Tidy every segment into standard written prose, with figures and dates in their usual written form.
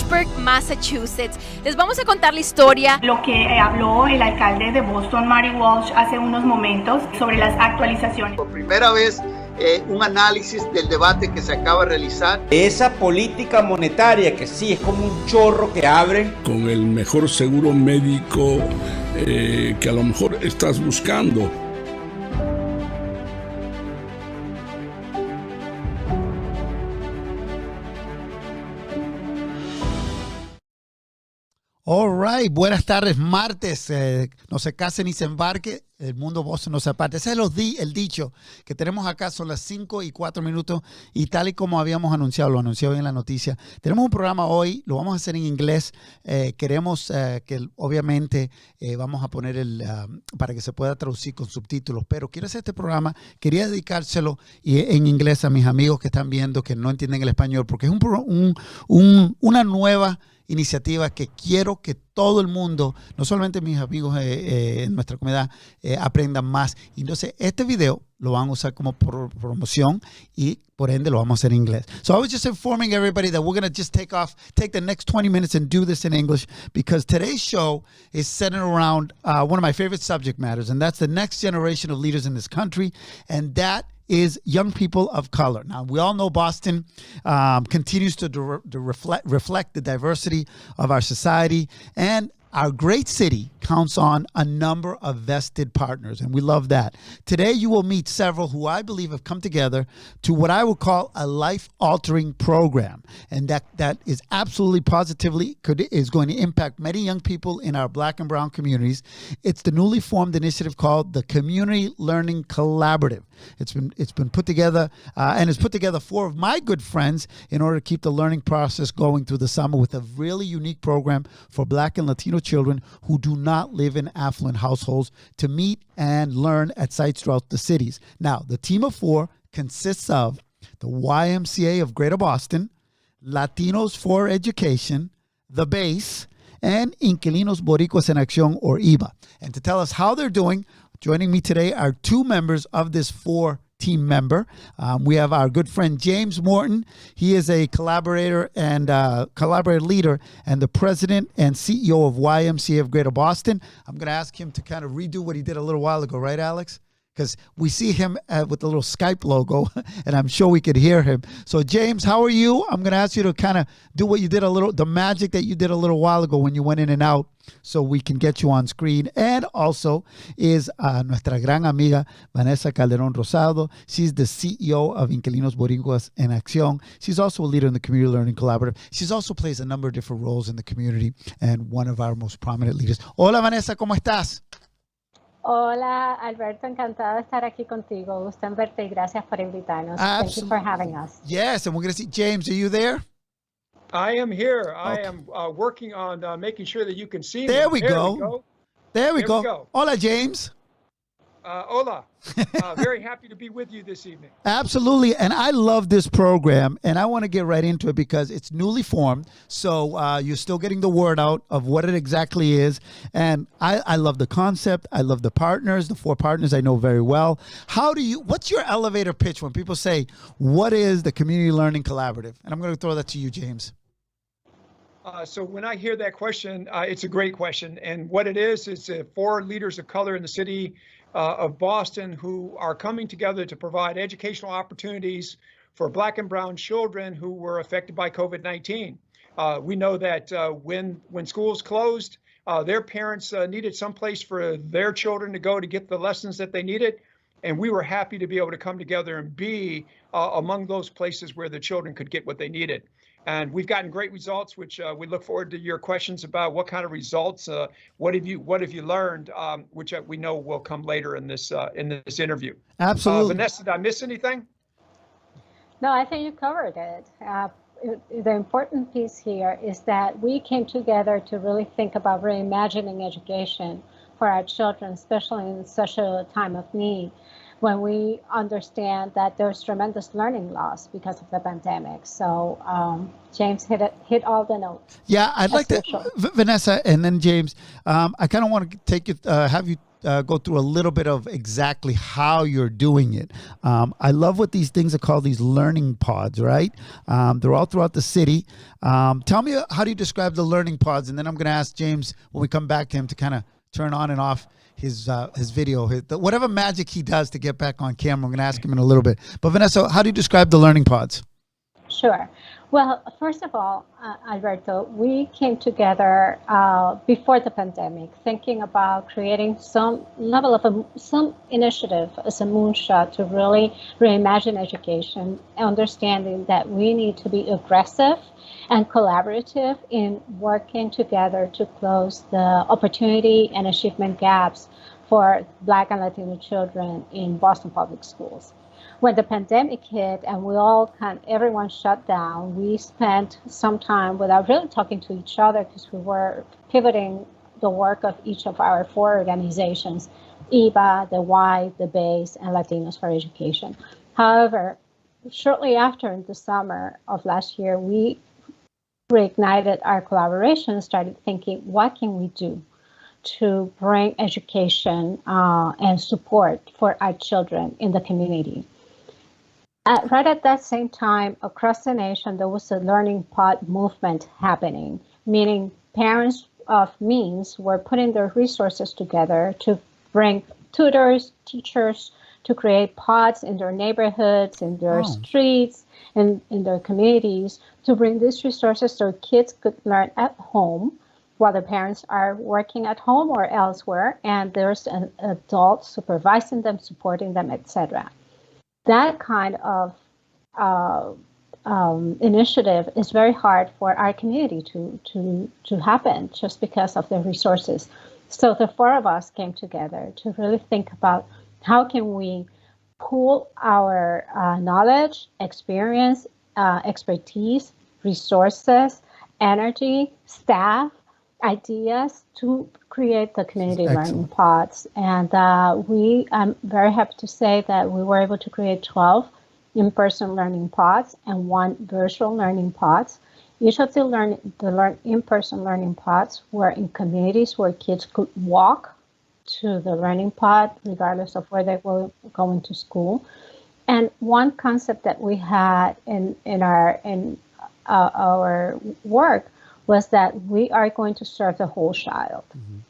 Pittsburgh, Massachusetts. Les vamos a contar la historia. Lo que habló el alcalde de Boston, Mary Walsh, hace unos momentos sobre las actualizaciones. Por primera vez, un análisis del debate que se acaba de realizar. Esa política monetaria que sí es como un chorro que abre. Con el mejor seguro médico que a lo mejor estás buscando. All right, buenas tardes, martes, no se case ni se embarque, el mundo Boston no se aparte. Ese es el dicho que tenemos acá, son las 5:04 y tal y como habíamos anunciado, lo anuncié hoy en la noticia, tenemos un programa hoy, lo vamos a hacer en inglés, queremos que obviamente vamos a poner para que se pueda traducir con subtítulos, pero quiero hacer este programa, quería dedicárselo en inglés a mis amigos que están viendo, que no entienden el español, porque es una nueva iniciativa que quiero que todo el mundo, no solamente mis amigos en nuestra comunidad, aprendan más. Y entonces este video lo van a usar como promoción y por ende lo vamos a hacer en inglés. So I was just informing everybody that we're going to just take the next 20 minutes and do this in English because today's show is centered around one of my favorite subject matters, and that's the next generation of leaders in this country, and that is young people of color. Now, we all know Boston continues to reflect the diversity of our society, and our great city counts on a number of vested partners, and we love that. Today, you will meet several who I believe have come together to what I would call a life-altering program, and that is absolutely positively is going to impact many young people in our Black and brown communities. It's the newly formed initiative called the Community Learning Collaborative. It's been put together, and it's put together 4 of my good friends in order to keep the learning process going through the summer with a really unique program for Black and Latino children who do not live in affluent households to meet and learn at sites throughout the cities. Now, the team of 4 consists of the YMCA of Greater Boston, Latinos for Education, The Base, and Inquilinos Boricuas en Acción, or IBA. And to tell us how they're doing, joining me today are 2 members of this 4 team member. We have our good friend James Morton. He is a collaborator and collaborator leader and the president and CEO of YMCA of Greater Boston. I'm going to ask him to kind of redo what he did a little while ago, right, Alex? Because we see him with the little Skype logo, and I'm sure we could hear him. So, James, how are you? I'm going to ask you to kind of do what you did the magic that you did a little while ago when you went in and out, so we can get you on screen. And also is nuestra gran amiga Vanessa Calderón Rosado. She's the CEO of Inquilinos Boricuas en Acción. She's also a leader in the Community Learning Collaborative. She's also plays a number of different roles in the community and one of our most prominent leaders. Hola, Vanessa, ¿cómo estás? Hola, Alberto, encantada de estar aquí contigo. Gusto en verte y gracias por invitarnos. Thank you for having us. Yes, and we're going to see, James, are you there? I am here. Okay. I am working on making sure that you can see me. There we go. There we go. Hola, James. Hola. Very happy to be with you this evening. Absolutely. And I love this program, and I want to get right into it because it's newly formed. So you're still getting the word out of what it exactly is. And I love the concept. I love the partners, the 4 partners I know very well. What's your elevator pitch when people say, what is the Community Learning Collaborative? And I'm going to throw that to you, James. So when I hear that question, it's a great question. And what it is 4 leaders of color in the city of Boston who are coming together to provide educational opportunities for Black and brown children who were affected by COVID-19. We know that when schools closed, their parents needed some place for their children to go to get the lessons that they needed. And we were happy to be able to come together and be among those places where the children could get what they needed. And we've gotten great results, which we look forward to your questions about what kind of results, what have you learned, which we know will come later in this interview. Absolutely. Vanessa, did I miss anything? No, I think you covered it. The important piece here is that we came together to really think about reimagining education for our children, especially in such a time of need, when we understand that there's tremendous learning loss because of the pandemic. So James hit all the notes. Yeah, I'd like to, Vanessa, and then James, I kind of want to take it, have you go through a little bit of exactly how you're doing it. I love what these things are called, these learning pods, right? They're all throughout the city. Tell me, how do you describe the learning pods? And then I'm going to ask James, when we come back to him, to kind of turn on and off his video, whatever magic he does to get back on camera. I'm going to ask him in a little bit. But Vanessa, how do you describe the learning pods? Sure. Well, first of all, Alberto, we came together before the pandemic, thinking about creating some level of some initiative as a moonshot to really reimagine education, understanding that we need to be aggressive and collaborative in working together to close the opportunity and achievement gaps for Black and Latino children in Boston Public Schools. When the pandemic hit and everyone shut down, we spent some time without really talking to each other because we were pivoting the work of each of our 4 organizations, EBA, the Y, the BASE, and Latinos for Education. However, shortly after, in the summer of last year, we reignited our collaboration, started thinking, what can we do to bring education and support for our children in the community? Right at that same time, across the nation, there was a learning pod movement happening, meaning parents of means were putting their resources together to bring tutors, teachers, to create pods in their neighborhoods, in their streets, and in their communities, to bring these resources so kids could learn at home while the parents are working at home or elsewhere, and there's an adult supervising them, supporting them, etc. That kind of initiative is very hard for our community to happen just because of the resources. So the 4 of us came together to really think about how can we pool our knowledge, experience, expertise, resources, energy, staff, ideas to create the community learning pods. And I'm very happy to say that we were able to create 12 in-person learning pods and 1 virtual learning pods. Each of the in-person learning pods were in communities where kids could walk to the learning pod regardless of where they were going to school. And one concept that we had in our work was that we are going to serve the whole child. Mm-hmm.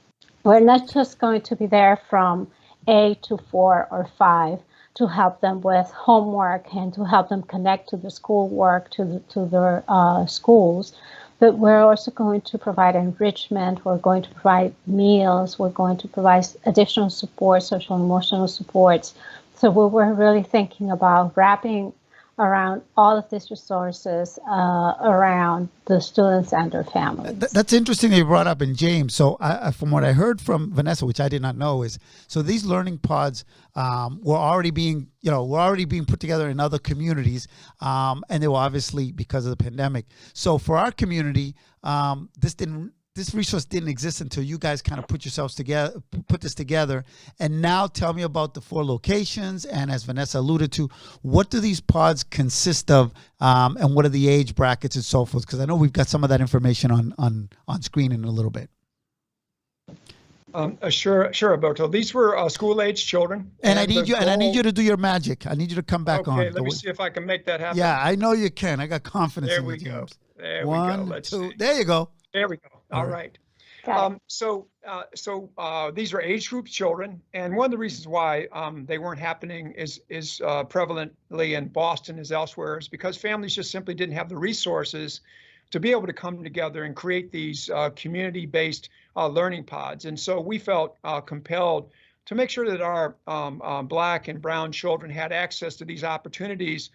We're not just going to be there from A to 4 or 5 to help them with homework and to help them connect to the schoolwork, to their schools, but we're also going to provide enrichment, we're going to provide meals, we're going to provide additional support, social and emotional supports. So we were really thinking about wrapping around all of these resources around the students and their families. That's interesting that you brought up in James. So from what I heard from Vanessa, which I did not know, is so these learning pods were already being put together in other communities, and they were obviously because of the pandemic. So for our community, this resource didn't exist until you guys kind of put this together. And now tell me about the 4 locations. And as Vanessa alluded to, what do these pods consist of, and what are the age brackets and so forth? Because I know we've got some of that information on screen in a little bit. Sure, Alberto. These were school-age children. And I need you to do your magic. I need you to come back on. Okay, let me see if I can make that happen. Yeah, I know you can. I got confidence in you, James. There we go. Let's see. There you go. There we go. All right. So these are age group children, and one of the reasons why they weren't happening is prevalently in Boston as elsewhere is because families just simply didn't have the resources to be able to come together and create these community-based learning pods. And so we felt compelled to make sure that our Black and brown children had access to these opportunities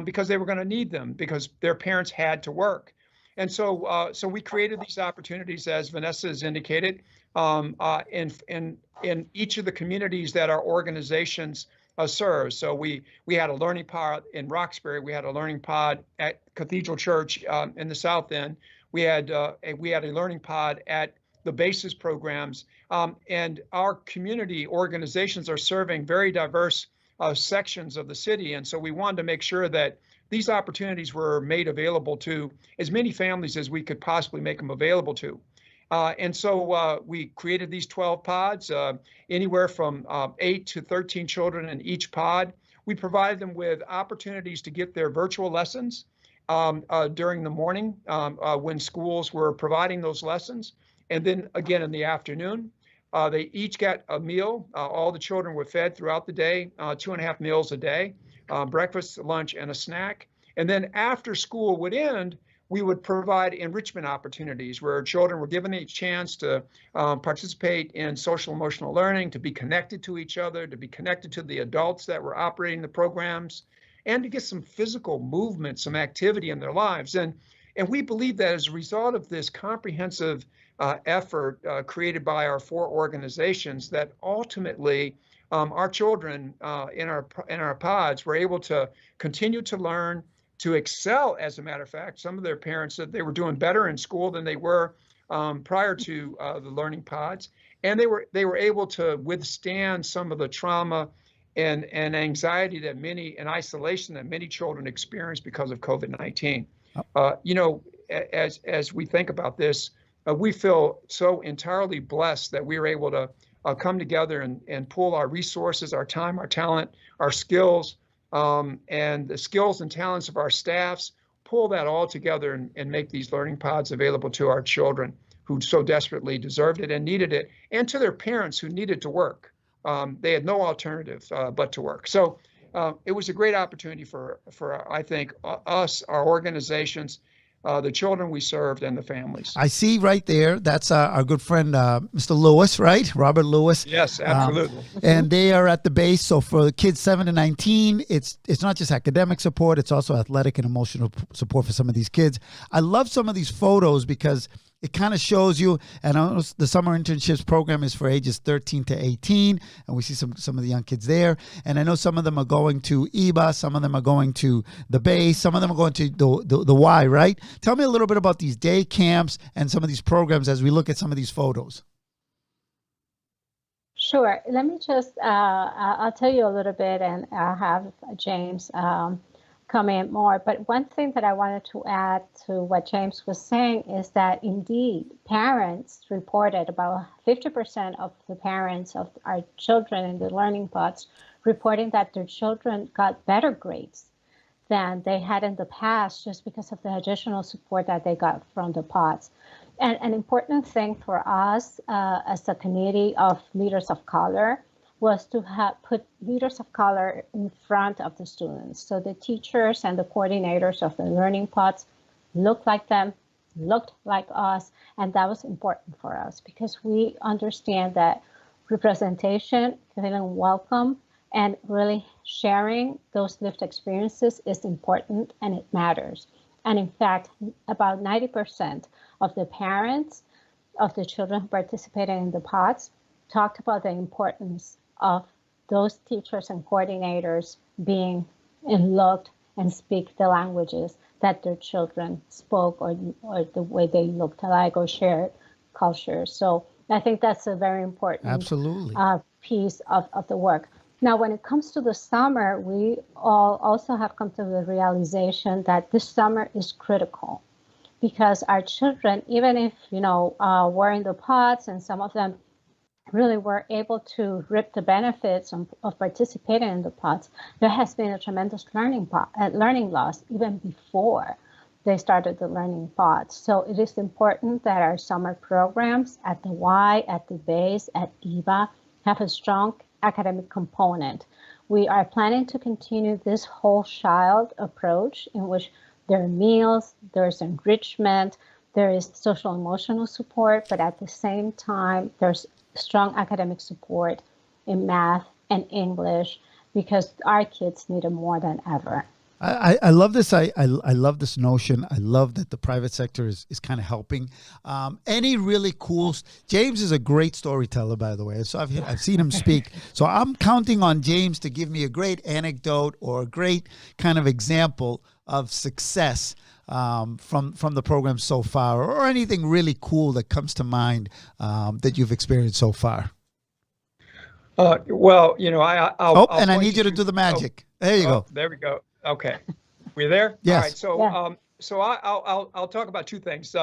because they were going to need them because their parents had to work. And so we created these opportunities, as Vanessa has indicated, in each of the communities that our organizations serve. So we had a learning pod in Roxbury. We had a learning pod at Cathedral Church in the South End. We had a learning pod at the BASES programs. And our community organizations are serving very diverse sections of the city. And so we wanted to make sure that these opportunities were made available to as many families as we could possibly make them available to. And so we created these 12 pods, anywhere from 8 to 13 children in each pod. We provided them with opportunities to get their virtual lessons during the morning when schools were providing those lessons. And then again in the afternoon, they each got a meal. All the children were fed throughout the day, 2.5 meals a day, breakfast, lunch, and a snack. And then after school would end, we would provide enrichment opportunities where children were given a chance to participate in social emotional learning, to be connected to each other, to be connected to the adults that were operating the programs, and to get some physical movement, some activity in their lives. And we believe that as a result of this comprehensive effort created by our 4 organizations, that ultimately our children in our pods were able to continue to learn, to excel. As a matter of fact, some of their parents said they were doing better in school than they were prior to the learning pods, and they were able to withstand some of the trauma and anxiety and isolation that many children experience because of COVID-19. As we think about this, we feel so entirely blessed that we were able to come together and pool our resources, our time, our talent, our skills, and the skills and talents of our staffs, pull that all together and make these learning pods available to our children who so desperately deserved it and needed it, and to their parents who needed to work. They had no alternative but to work. So it was a great opportunity for I think, us, our organizations, the children we served, and the families. I see right there, that's our good friend, Mr. Lewis, right? Robert Lewis. Yes, absolutely. And they are at the base. So for kids 7 to 19, it's not just academic support, it's also athletic and emotional support for some of these kids. I love some of these photos because it kind of shows you, and I know the summer internships program is for ages 13 to 18, and we see some of the young kids there. And I know some of them are going to EBA, some of them are going to the base, some of them are going to the Y, right? Tell me a little bit about these day camps and some of these programs as we look at some of these photos. Sure. Let me just, I'll tell you a little bit, and I'll have James come in more. But one thing that I wanted to add to what James was saying is that indeed parents reported, about 50% of the parents of our children in the learning pods reporting that their children got better grades than they had in the past just because of the additional support that they got from the pods. And an important thing for us as a community of leaders of color was to have put leaders of color in front of the students. So the teachers and the coordinators of the learning pods looked like them, looked like us, and that was important for us because we understand that representation, feeling welcome, and really sharing those lived experiences is important and it matters. And in fact, about 90% of the parents of the children who participated in the pods talked about the importance of those teachers and coordinators being and looked and speak the languages that their children spoke or the way they looked alike or shared cultures. So I think that's a very important Absolutely. Piece of the work. Now, when it comes to the summer, we all also have come to the realization that this summer is critical because our children, even if, were in the pods and some of them really were able to reap the benefits of participating in the pods, there has been a tremendous learning loss even before they started the learning pods. So it is important that our summer programs at the Y, at the base, at EVA have a strong academic component. We are planning to continue this whole child approach in which there are meals, there's enrichment, there is social emotional support, but at the same time, there's strong academic support in math and English because our kids need it more than ever. I love this. I love this notion. I love that the private sector is kind of helping. Any really cool. James is a great storyteller, by the way. So I've seen him speak. So I'm counting on James to give me a great anecdote or a great kind of example of success from the program so far, or anything really cool that comes to mind that you've experienced so far. Well, I'll and I need you to do the magic. There you go. There we go. Okay, we're there. Yes. All right. So, so I'll talk about two things.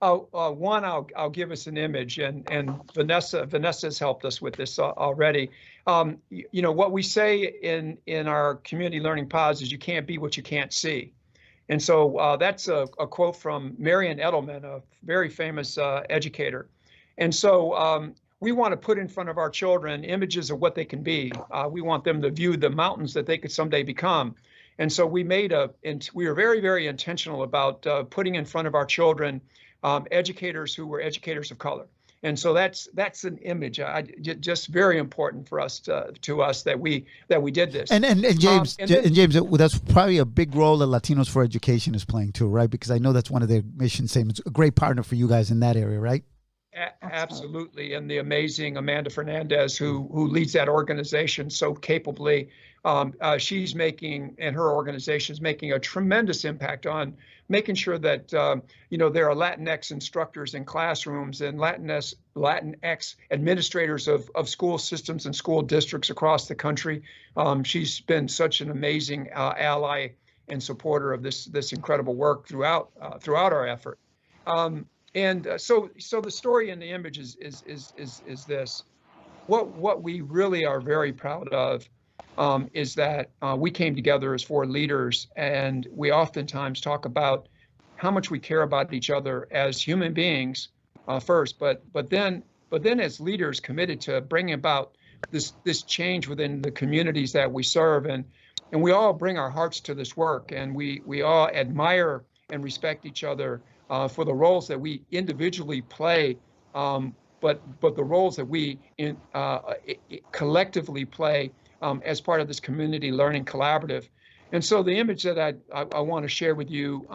One, I'll give us an image, and Vanessa has helped us with this already. What we say in our community learning pods is you can't be what you can't see. And so that's a quote from Marian Edelman, a very famous educator. And so we want to put in front of our children images of what they can be. We want them to view the mountains that they could someday become. And so we were very, very intentional about putting in front of our children educators who were educators of color. And so that's an image. Just very important for us to us that we did this. And James, James, that's probably a big role that Latinos for Education is playing too, right? Because I know that's one of their mission statements. A great partner for you guys in that area, right? Absolutely. And the amazing Amanda Fernandez, who leads that organization so capably. She's making, and her organization is making, a tremendous impact on making sure that there are Latinx instructors in classrooms and Latinx administrators of school systems and school districts across the country. She's been such an amazing ally and supporter of this incredible work throughout our effort. So the story in the image is this. What we really are very proud of is that we came together as 4 leaders, and we oftentimes talk about how much we care about each other as human beings first, but then as leaders committed to bringing about this change within the communities that we serve, and we all bring our hearts to this work, and we all admire and respect each other for the roles that we individually play, but the roles that we collectively play as part of this community learning collaborative. And so the image that I want to share with you,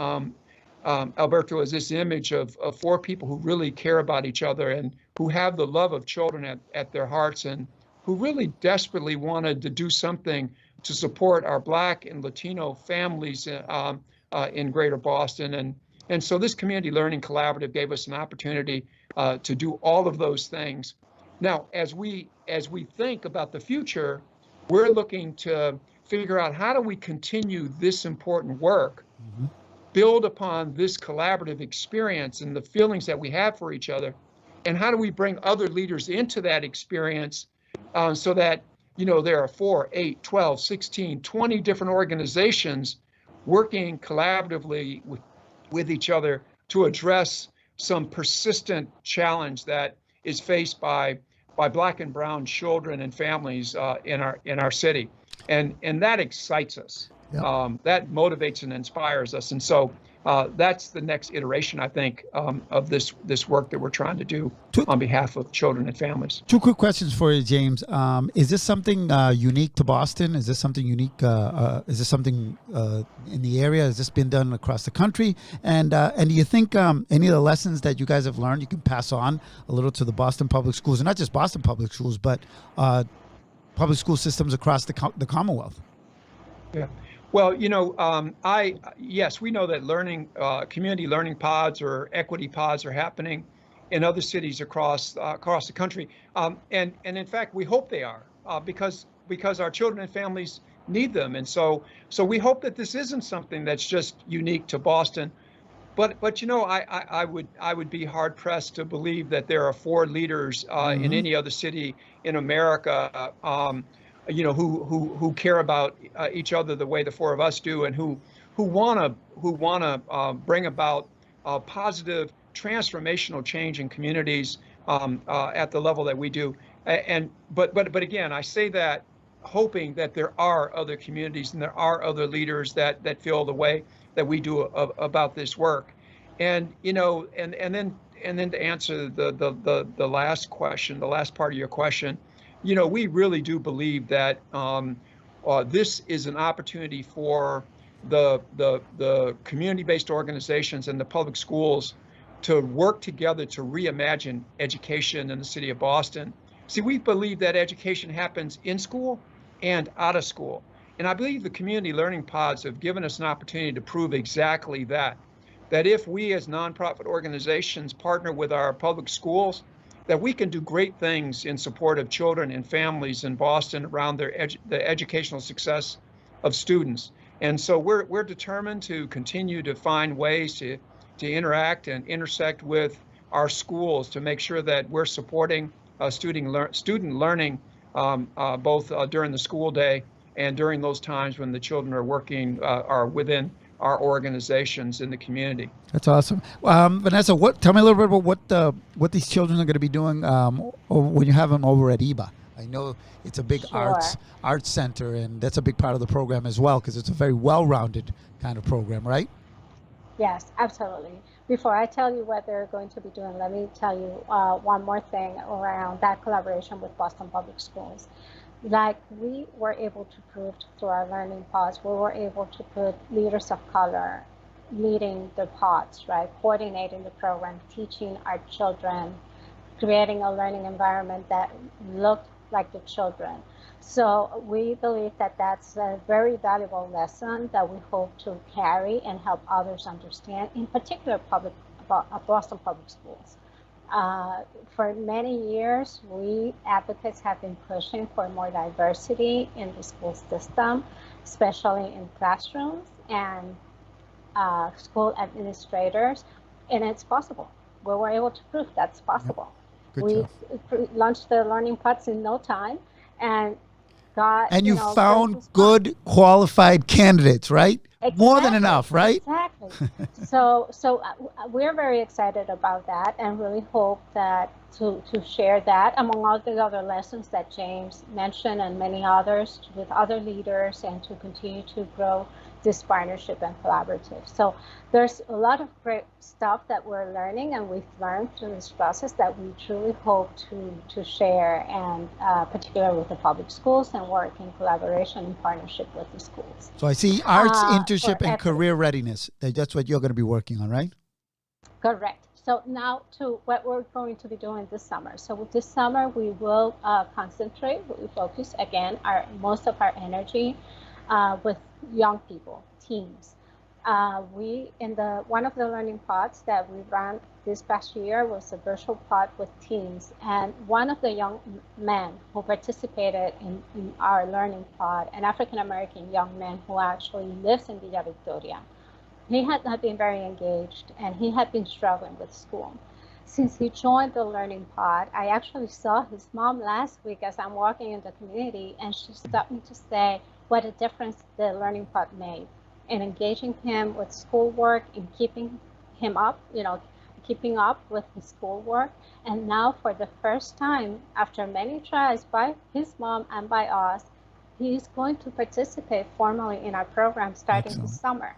Alberto, is this image of 4 people who really care about each other and who have the love of children at their hearts, and who really desperately wanted to do something to support our Black and Latino families in Greater Boston. And so this community learning collaborative gave us an opportunity to do all of those things. Now, as we think about the future, we're looking to figure out, how do we continue this important work, build upon this collaborative experience and the feelings that we have for each other, and how do we bring other leaders into that experience so that there are 4, 8, 12, 16, 20 different organizations working collaboratively with each other to address some persistent challenge that is faced by Black and brown children and families in our city, and that excites us. Yep. That motivates and inspires us, and so that's the next iteration, I think, of this work that we're trying to do on behalf of children and families. 2 quick questions for you, James. Is this something unique to Boston? Is this something unique? Is this something in the area? Has this been done across the country? And do you think any of the lessons that you guys have learned you can pass on a little to the Boston public schools, and not just Boston public schools, but public school systems across the Commonwealth? Yeah. Well, yes, we know that community learning pods or equity pods are happening in other cities across the country, and in fact, we hope they are because our children and families need them, and so we hope that this isn't something that's just unique to Boston, but I would be hard pressed to believe that there are 4 leaders in any other city in America who care about each other the way the 4 of us do, and who wanna bring about positive transformational change in communities at the level that we do. But again, I say that hoping that there are other communities and there are other leaders that feel the way that we do about this work. And then to answer the last question, the last part of your question, we really do believe that this is an opportunity for the community-based organizations and the public schools to work together to reimagine education in the city of Boston. See, we believe that education happens in school and out of school. And I believe the community learning pods have given us an opportunity to prove exactly that if we as nonprofit organizations partner with our public schools, that we can do great things in support of children and families in Boston around the educational success of students. And so we're determined to continue to find ways to to interact and intersect with our schools to make sure that we're supporting student learning both during the school day and during those times when the children are working are within our organizations in the community. That's awesome. Vanessa, tell me a little bit about what these children are going to be doing when you have them over at EBA. I know it's a big arts center, and that's a big part of the program as well, because it's a very well-rounded kind of program, right? Yes, absolutely. Before I tell you what they're going to be doing, let me tell you one more thing around that collaboration with Boston Public Schools. Like we were able to prove through our learning pods, we were able to put leaders of color leading the pods, right? Coordinating the program, teaching our children, creating a learning environment that looked like the children. So we believe that that's a very valuable lesson that we hope to carry and help others understand, in particular Boston Public Schools. For many years, we advocates have been pushing for more diversity in the school system, especially in classrooms and school administrators, and it's possible. We were able to prove that's possible. We launched the learning pods in no time, and you found good qualified candidates, right? Exactly. More than enough, right? Exactly. So we're very excited about that, and really hope that to share that among all the other lessons that James mentioned and many others with other leaders, and to continue to grow this partnership and collaborative. So there's a lot of great stuff that we're learning and we've learned through this process that we truly hope to share, and particularly with the public schools, and work in collaboration and partnership with the schools. So I see arts, internship, and career readiness. That's what you're going to be working on, right? Correct. So now to what we're going to be doing this summer. So this summer we will concentrate, we focus again most of our energy with young people, teens. One of the learning pods that we ran this past year was a virtual pod with teens, and one of the young men who participated in our learning pod, an African-American young man who actually lives in Villa Victoria, he had not been very engaged, and he had been struggling with school. Since he joined the learning pod, I actually saw his mom last week as I'm walking in the community, and she stopped me to say what a difference the learning pod made in engaging him with schoolwork, in keeping him up, keeping up with his schoolwork. And now for the first time, after many tries by his mom and by us, he's going to participate formally in our program starting this summer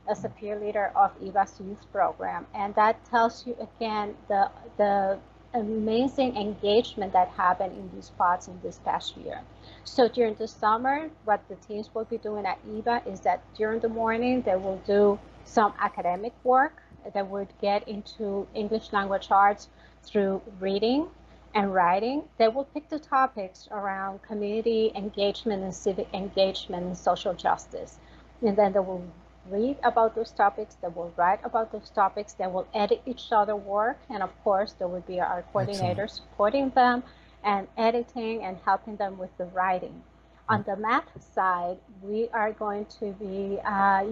as a peer leader of EVA's youth program. And that tells you again the amazing engagement that happened in these pods in this past year. So during the summer, what the teams will be doing at EVA is that during the morning, they will do some academic work. They would get into English language arts through reading and writing. They will pick the topics around community engagement and civic engagement and social justice. And then they will read about those topics, they will write about those topics, they will edit each other's work, and of course there will be our coordinators supporting them and editing and helping them with the writing. On the math side, we are going to be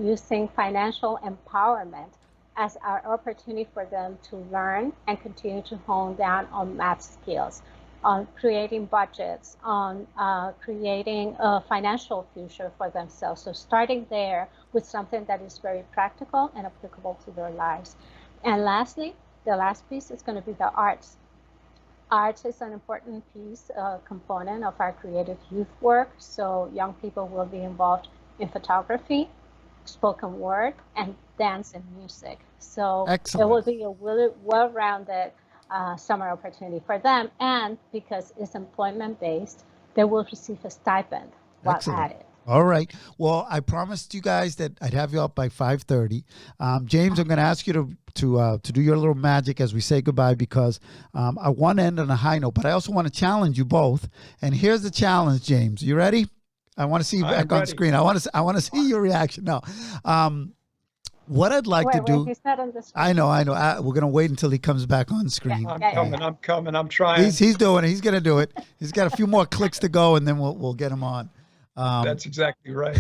using financial empowerment as our opportunity for them to learn and continue to hone down on math skills, on creating budgets, on creating a financial future for themselves. So starting there with something that is very practical and applicable to their lives. And lastly, the last piece is going to be the arts. Arts is an important piece, component of our creative youth work. So young people will be involved in photography, spoken word, and dance and music. So it will be a really well-rounded summer opportunity for them, and because it's employment-based, they will receive a stipend while at it. All right. Well, I promised you guys that I'd have you up by 5:30. James, I'm going to ask you to do your little magic as we say goodbye, because I want to end on a high note, but I also want to challenge you both. And here's the challenge, James. You ready? I want to see you back on screen. I want to see your reaction. No. What I'd like to do. He's not on the screen. I know. We're going to wait until he comes back on screen. I'm coming. I'm trying. He's doing it. He's going to do it. He's got a few more clicks to go, and then we'll get him on. That's exactly right.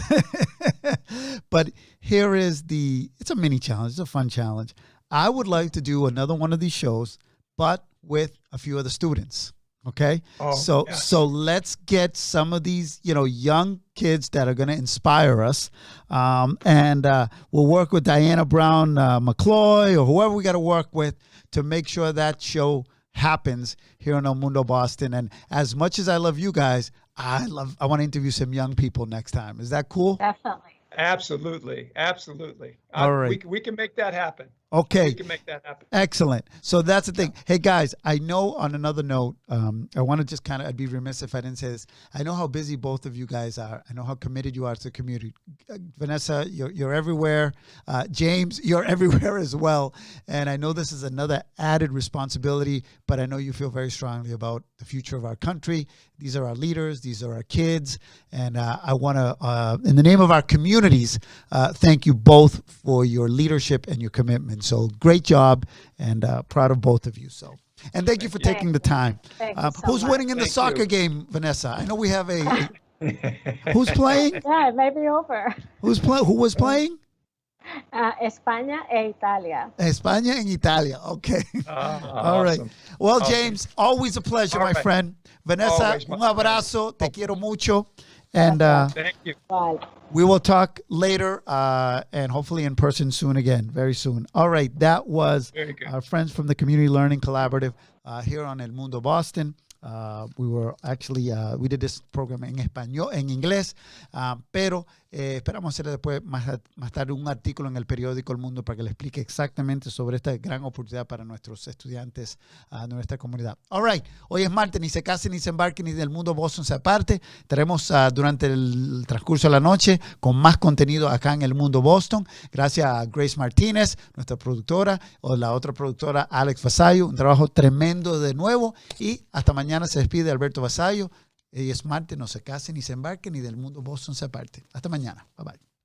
But here is it's a mini challenge. It's a fun challenge. I would like to do another one of these shows, but with a few of the students. Okay. So let's get some of these, young kids that are going to inspire us. And we'll work with Diana Brown McCloy or whoever we got to work with to make sure that show happens here in El Mundo Boston. And as much as I love you guys, I want to interview some young people next time. Is that cool? Definitely. Absolutely. All right. We can make that happen. Okay. We can make that happen. Excellent. So that's the thing. Hey, guys, I know on another note, I want to just I'd be remiss if I didn't say this. I know how busy both of you guys are. I know how committed you are to the community. Vanessa, you're everywhere. James, you're everywhere as well. And I know this is another added responsibility, but I know you feel very strongly about the future of our country. These are our leaders. These are our kids. And I want to, in the name of our communities, thank you both for your leadership and your commitment. So great job, and proud of both of you. So, and thank you for taking the time. Who's winning in the soccer game, Vanessa? I know we have a who's playing? Yeah, it may be over. Who was playing? España e Italia. España and Italia. Okay. All right. Awesome. Well, James, always a pleasure, my friend. Vanessa, Always, un abrazo. Te quiero mucho. And Thank you. Bye. we will talk later and hopefully in person soon again, very soon. All right. That was our friends from the Community Learning Collaborative here on El Mundo Boston. We were actually, we did this program en español, en inglés, pero esperamos hacer después más tarde un artículo en el periódico El Mundo para que le explique exactamente sobre esta gran oportunidad para nuestros estudiantes de nuestra comunidad. All right, hoy es martes, ni se casen, ni se embarquen, ni del Mundo Boston se aparte. Estaremos durante el transcurso de la noche con más contenido acá en El Mundo Boston. Gracias a Grace Martínez, nuestra productora, o la otra productora Alex Vasallo. Un trabajo tremendo de nuevo y hasta mañana se despide Alberto Vasallo. Hoy es martes, no se casen ni se embarquen, ni del Mundo Boston se aparte. Hasta mañana. Bye bye.